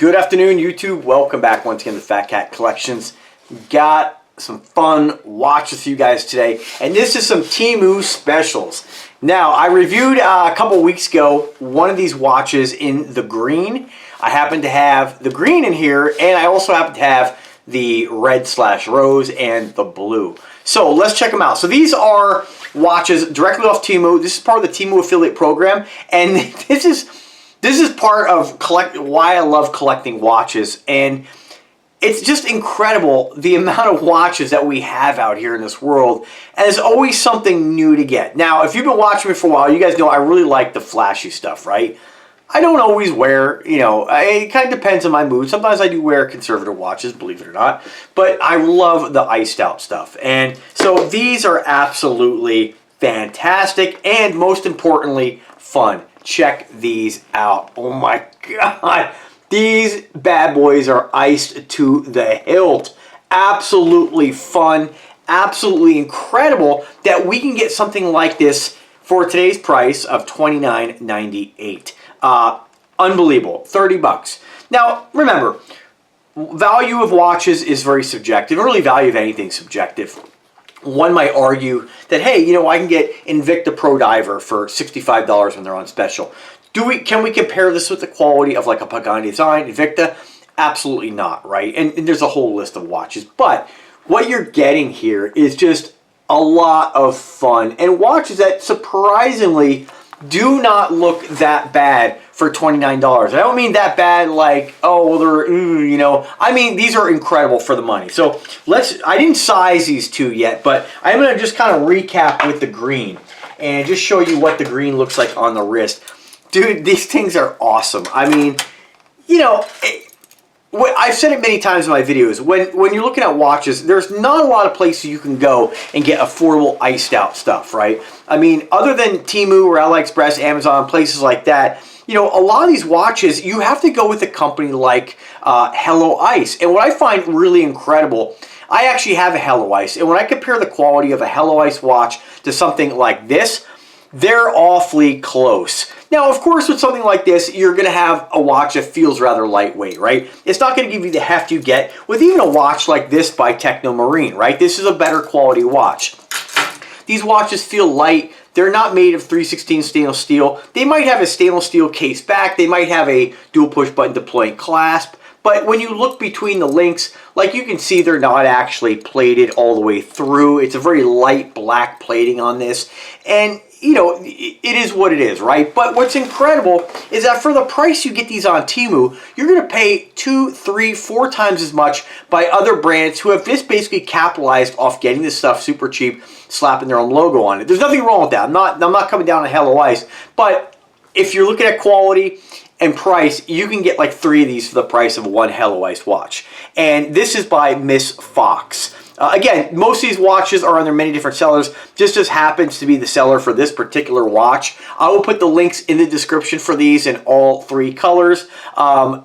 Good afternoon, YouTube. Welcome back once again to Phatkat Collections. Got some fun watches for you guys today, and this is some Temu specials. Now, I reviewed a couple weeks ago one of these watches in the green. I happen to have the green in here, and I also happen to have the red/rose and the blue. So let's check them out. So these are watches directly off Temu. This is part of the Temu affiliate program, and this is part of why I love collecting watches, and it's just incredible the amount of watches that we have out here in this world, and there's always something new to get. Now, if you've been watching me for a while, you guys know I really like the flashy stuff, right? I don't always wear, it kind of depends on my mood. Sometimes I do wear conservative watches, believe it or not, but I love the iced out stuff. And so these are absolutely fantastic and, most importantly, fun. Check these out. Oh my God. These bad boys are iced to the hilt. Absolutely fun. Absolutely incredible that we can get something like this for today's price of $29.98. Unbelievable. 30 bucks. Now, remember, value of watches is very subjective. Really, value of anything is subjective. One might argue that, hey, I can get Invicta Pro Diver for $65 when they're on special. Can we compare this with the quality of like a Pagani Design, Invicta? Absolutely not, right? And there's a whole list of watches. But what you're getting here is just a lot of fun and watches that surprisingly do not look that bad for $29. I don't mean that bad like, oh, well, they're, I mean, these are incredible for the money. So I didn't size these two yet, but I'm going to just kind of recap with the green and just show you what the green looks like on the wrist. Dude, these things are awesome. I mean, I've said it many times in my videos. When you're looking at watches, there's not a lot of places you can go and get affordable iced out stuff, right? I mean, other than Temu or AliExpress, Amazon, places like that, a lot of these watches, you have to go with a company like Hello Ice. And what I find really incredible, I actually have a Hello Ice. And when I compare the quality of a Hello Ice watch to something like this, they're awfully close. Now, of course, with something like this, you're going to have a watch that feels rather lightweight, right? It's not going to give you the heft you get with even a watch like this by Techno Marine, right? This is a better quality watch. These watches feel light. They're not made of 316 stainless steel. They might have a stainless steel case back. They might have a dual push button deploying clasp. But when you look between the links, like you can see, they're not actually plated all the way through. It's a very light black plating on this. And it is what it is, right? But what's incredible is that for the price you get these on Temu, you're going to pay 2, 3, 4 times as much by other brands who have just basically capitalized off getting this stuff super cheap, slapping their own logo on it. There's nothing wrong with that. I'm not coming down on Hello Ice, but if you're looking at quality and price, you can get like 3 of these for the price of one Hello Ice watch. And this is by Miss Fox. Again, most of these watches are under many different sellers. This just happens to be the seller for this particular watch. I will put the links in the description for these in all 3 colors.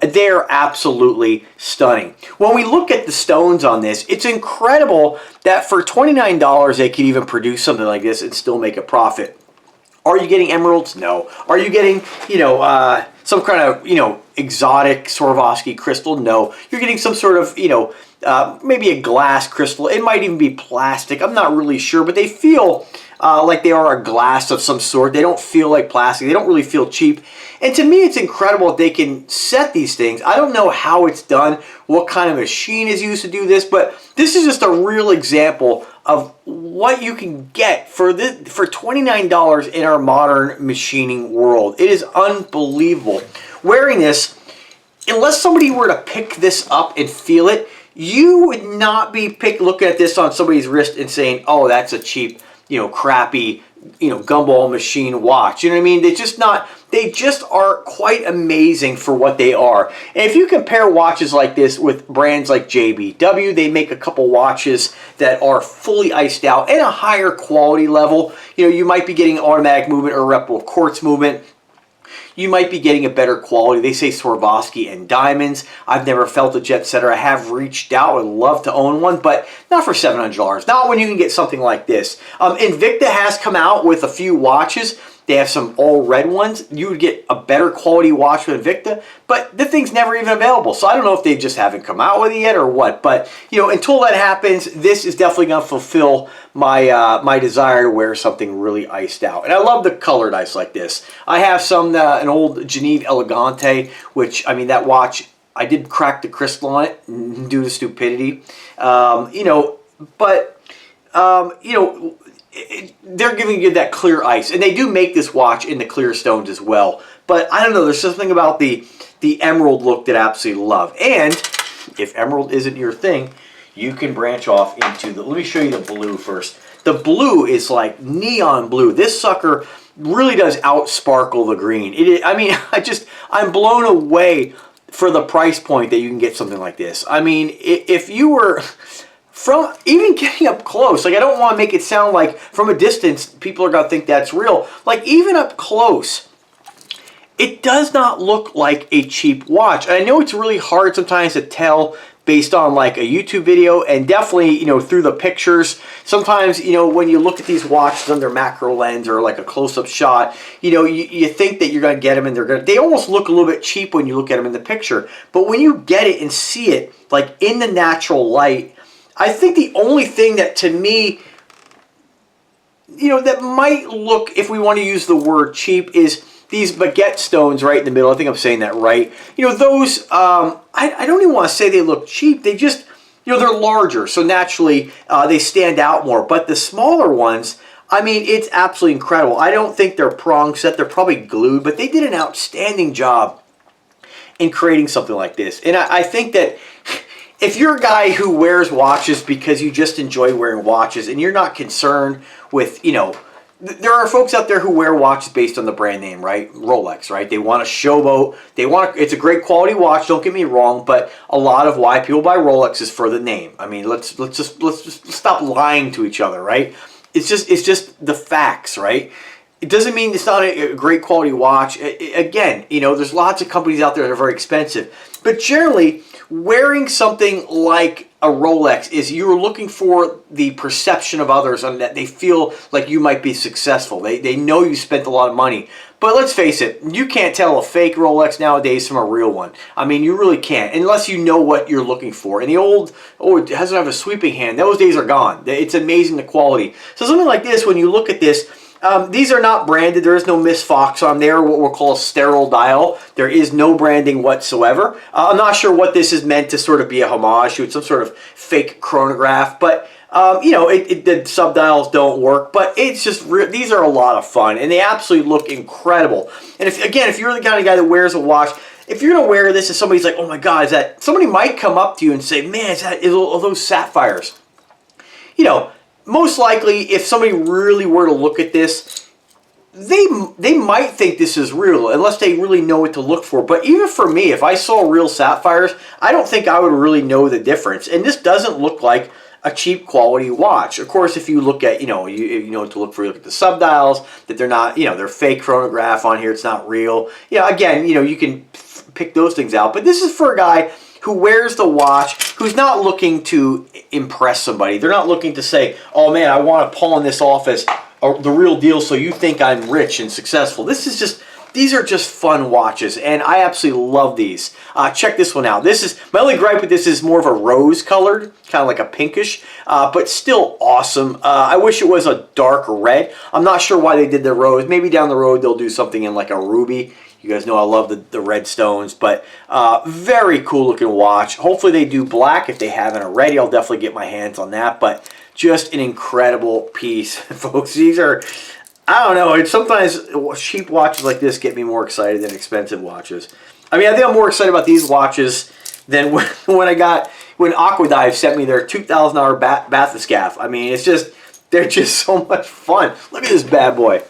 They're absolutely stunning. When we look at the stones on this, it's incredible that for $29 they can even produce something like this and still make a profit. Are you getting emeralds? No. Are you getting, some kind of, exotic Swarovski crystal? No. You're getting some sort of, maybe a glass crystal. It might even be plastic. I'm not really sure, but they feel like they are a glass of some sort. They don't feel like plastic. They don't really feel cheap. And to me, it's incredible that they can set these things. I don't know how it's done, what kind of machine is used to do this, but this is just a real example of what you can get for $29 in our modern machining world. It is unbelievable. Wearing this, unless somebody were to pick this up and feel it, you would not be looking at this on somebody's wrist and saying, oh, that's a cheap, crappy, gumball machine watch. You know what I mean? They just are quite amazing for what they are. And if you compare watches like this with brands like JBW, they make a couple watches that are fully iced out and a higher quality level. You might be getting automatic movement or reputable quartz movement. You might be getting a better quality. They say Swarovski and diamonds. I've never felt a jet setter. I have reached out. I'd love to own one, but not for $700. Not when you can get something like this. Invicta has come out with a few watches They have some all red ones. You would get a better quality watch with Invicta, but the thing's never even available. So I don't know if they just haven't come out with it yet or what. But you know, until that happens, this is definitely going to fulfill my my desire to wear something really iced out. And I love the colored ice like this. I have some an old Geneve Elegante, which, I mean, that watch, I did crack the crystal on it due to stupidity. You know, but you know, they're giving you that clear ice, and they do make this watch in the clear stones as well. But I don't know, there's something about the emerald look that I absolutely love. And if emerald isn't your thing, you can branch off into the, let me show you the blue first. The blue is like neon blue. This sucker really does out sparkle the green. I mean, I'm blown away for the price point that you can get something like this. I mean, if you were from even getting up close, like, I don't want to make it sound like from a distance people are going to think that's real. Like, even up close, it does not look like a cheap watch. And I know it's really hard sometimes to tell based on like a YouTube video, and definitely, you know, through the pictures. Sometimes, you know, when you look at these watches under macro lens or like a close-up shot, you know, you think that you're going to get them and they almost look a little bit cheap when you look at them in the picture. But when you get it and see it like in the natural light, I think the only thing that to me, you know, that might look, if we want to use the word cheap, is these baguette stones right in the middle. I think I'm saying that right. You know, those, I don't even want to say they look cheap. They just, you know, they're larger. So naturally, they stand out more. But the smaller ones, I mean, it's absolutely incredible. I don't think they're prong set. They're probably glued. But they did an outstanding job in creating something like this. And I think that if you're a guy who wears watches because you just enjoy wearing watches and you're not concerned with, you know, there are folks out there who wear watches based on the brand name, right? Rolex, right? They want to showboat. They want it's a great quality watch. Don't get me wrong, but a lot of why people buy Rolex is for the name. I mean, let's just stop lying to each other, right? It's just the facts, right? It doesn't mean it's not a great quality watch. Again, you know, there's lots of companies out there that are very expensive, but generally, wearing something like a Rolex is you're looking for the perception of others on that they feel like you might be successful. They know you spent a lot of money. But let's face it, you can't tell a fake Rolex nowadays from a real one. I mean, you really can't, unless you know what you're looking for. And the old, oh, it doesn't have a sweeping hand, those days are gone. It's amazing the quality. So something like this, when you look at this, these are not branded. There is no Miss Fox on there, what we'll call a sterile dial. There is no branding whatsoever. I'm not sure what this is meant to sort of be a homage to. It's some sort of fake chronograph, but you know, the subdials don't work. But it's just these are a lot of fun, and they absolutely look incredible. And if you're the kind of guy that wears a watch, if you're gonna wear this and somebody's like, oh my God, is that, somebody might come up to you and say, man, is those sapphires? You know, most likely, if somebody really were to look at this, they might think this is real, unless they really know what to look for. But even for me, if I saw real sapphires, I don't think I would really know the difference. And this doesn't look like a cheap quality watch. Of course, if you look at, you know what to look for, you look at the subdials, that they're not, you know, they're fake chronograph on here, it's not real. Yeah, again, you know, you can pick those things out. But this is for a guy who wears the watch, who's not looking to impress somebody. They're not looking to say, oh man, I want to pawn this off as the real deal so you think I'm rich and successful. These are just fun watches, and I absolutely love these. Check this one out. This is, my only gripe with this is more of a rose colored, kind of like a pinkish, but still awesome. I wish it was a dark red. I'm not sure why they did the rose. Maybe down the road they'll do something in like a ruby. You guys know I love the red stones, but very cool looking watch. Hopefully they do black. If they haven't already, I'll definitely get my hands on that, but just an incredible piece, folks. These are, I don't know, it's sometimes cheap watches like this get me more excited than expensive watches. I mean, I think I'm more excited about these watches than when Aquadive sent me their $2,000 bathyscaphe. I mean, they're just so much fun. Look at this bad boy.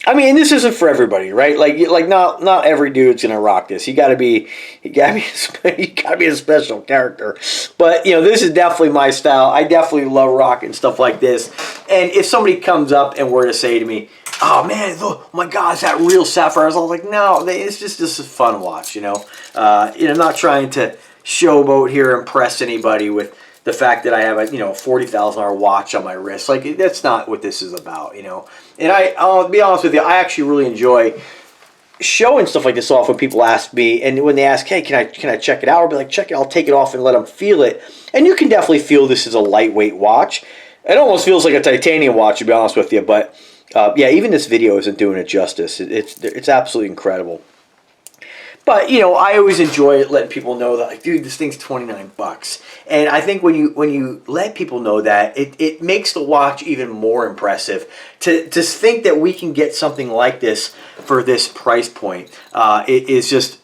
I mean, this isn't for everybody, right? Like not every dude's gonna rock this. You gotta be a special character. But you know, this is definitely my style. I definitely love rocking stuff like this. And if somebody comes up and were to say to me, "Oh man, oh my God, is that real sapphire?" I was like, "No, it's just a fun watch." You know, I'm not trying to showboat here, impress anybody with the fact that I have a $40,000 watch on my wrist. Like, that's not what this is about, And I'll be honest with you, I actually really enjoy showing stuff like this off when people ask me, and when they ask, hey, can I check it out? I'll be like, check it. I'll take it off and let them feel it. And you can definitely feel this is a lightweight watch. It almost feels like a titanium watch, to be honest with you. But yeah, even this video isn't doing it justice. It's absolutely incredible. But I always enjoy letting people know that, like, dude, this thing's $29. And I think when you let people know that, it makes the watch even more impressive. To think that we can get something like this for this price point, it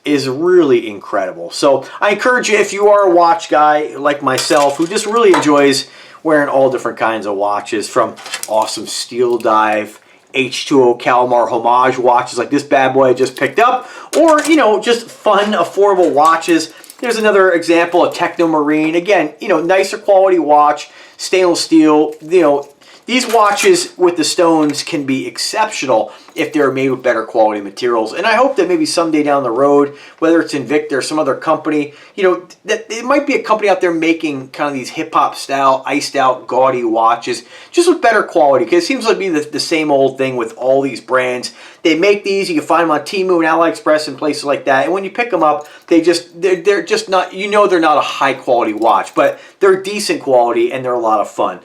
is really incredible. So I encourage you, if you are a watch guy like myself who just really enjoys wearing all different kinds of watches, from awesome steel dive H2O Calamar homage watches like this bad boy I just picked up, or just fun affordable watches. There's another example, a Techno Marine. Again, nicer quality watch, stainless steel. These watches with the stones can be exceptional if they're made with better quality materials. And I hope that maybe someday down the road, whether it's Invicta or some other company, that it might be a company out there making kind of these hip-hop style, iced out, gaudy watches, just with better quality. Because it seems to be the same old thing with all these brands. They make these, you can find them on Temu and AliExpress and places like that. And when you pick them up, they're just not, they're not a high quality watch, but they're decent quality and they're a lot of fun.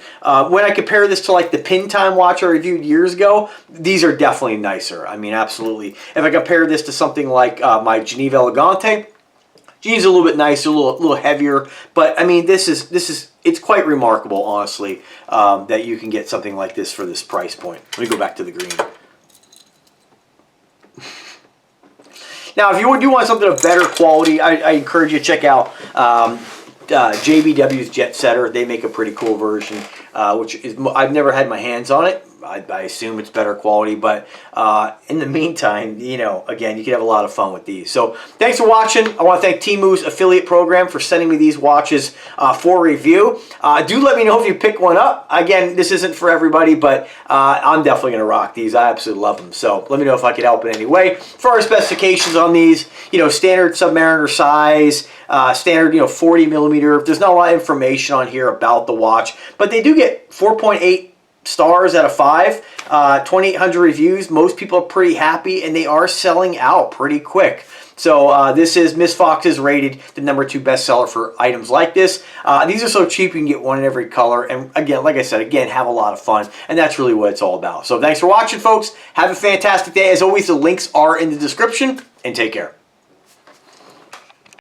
When I compare this to like the Pin Time watch I reviewed years ago, these are definitely nicer. I mean, absolutely. If I compare this to something like my Geneva Elegante, Geneva's a little bit nicer, a little heavier, but I mean, it's quite remarkable, honestly, that you can get something like this for this price point. Let me go back to the green. Now, if you do want something of better quality, I encourage you to check out JBW's Jet Setter. They make a pretty cool version, which is, I've never had my hands on it. I assume it's better quality, but in the meantime, again, you can have a lot of fun with these. So thanks for watching. I want to thank Temu's affiliate program for sending me these watches for review. Do let me know if you pick one up. Again, this isn't for everybody, but I'm definitely going to rock these. I absolutely love them. So let me know if I could help in any way. For our specifications on these, standard Submariner size, standard 40 millimeter. There's not a lot of information on here about the watch, but they do get 4.8 stars out of 5, 2,800 reviews. Most people are pretty happy, and they are selling out pretty quick. So this is Miss Fox's rated the #2 bestseller for items like this. These are so cheap you can get one in every color, and again, like I said, have a lot of fun, and that's really what it's all about. So thanks for watching, folks. Have a fantastic day. As always, the links are in the description, and take care.